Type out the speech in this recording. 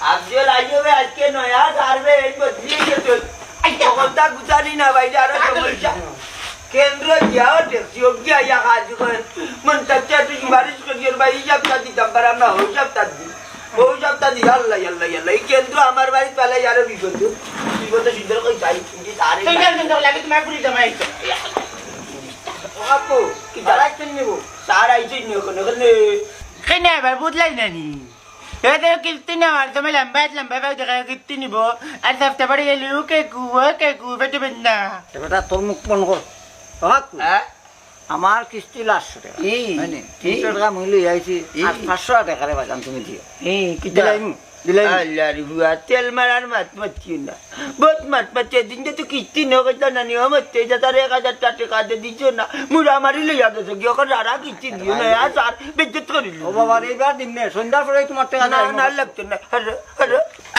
আজকাল আইবে আজকে নয়া সার্ভে এই বদলিয়ে গেছে কথা গুছানি না ভাই আরো সমস্যা কেন্দ্র যাও যোগ্য ইয়া কাজ করে মন তাতে তুই বারিশ করির ভাই সপ্তাহ দিতাম পারাম না ওই সপ্তাহ দি ওই সপ্তাহ দি আল্লাহ আল্লাহ আল্লাহ এই কেন্দ্র আমার বাড়ি পালে আরো বিপদ সুন্দর করে যাই কিন্তু সারে সুন্দর লাগে তোমার পুরি জমাই আপু কি দাঁড়াচ্ছেন নেবো সার আইছেন ওখানে ওখানে কেনে আবার বুঝলাই নানি এদের কিস্তি নেওয়ার সময় লম্বা কিস্তি নিব আর সপ্তাহ পরে গেলে কে কু বেটে না এবারটা তোর মুখ বন্ধ কর আমার কিস্তি 800 টাকা 300 টাকা মূল্য আইছি 500 টাকা রে বাজান তুমি দিও কি দিলাম আল্লাহ রে বুয়া তেল মারার মাত মাতিও না বহুত মাত মাতিয়ে দিন তো কিস্তি নগদ না নিও মতে যা তার 1000 টাকা দে দিছো না মুরা মারি লইয়া গেছে কি ওখানে আর কিস্তি দিও না আর বেজ্জত করিল ও বাবা এইবার দিন নে সন্ধ্যার পরে তোমার টাকা না না লাগতো না আরে আরে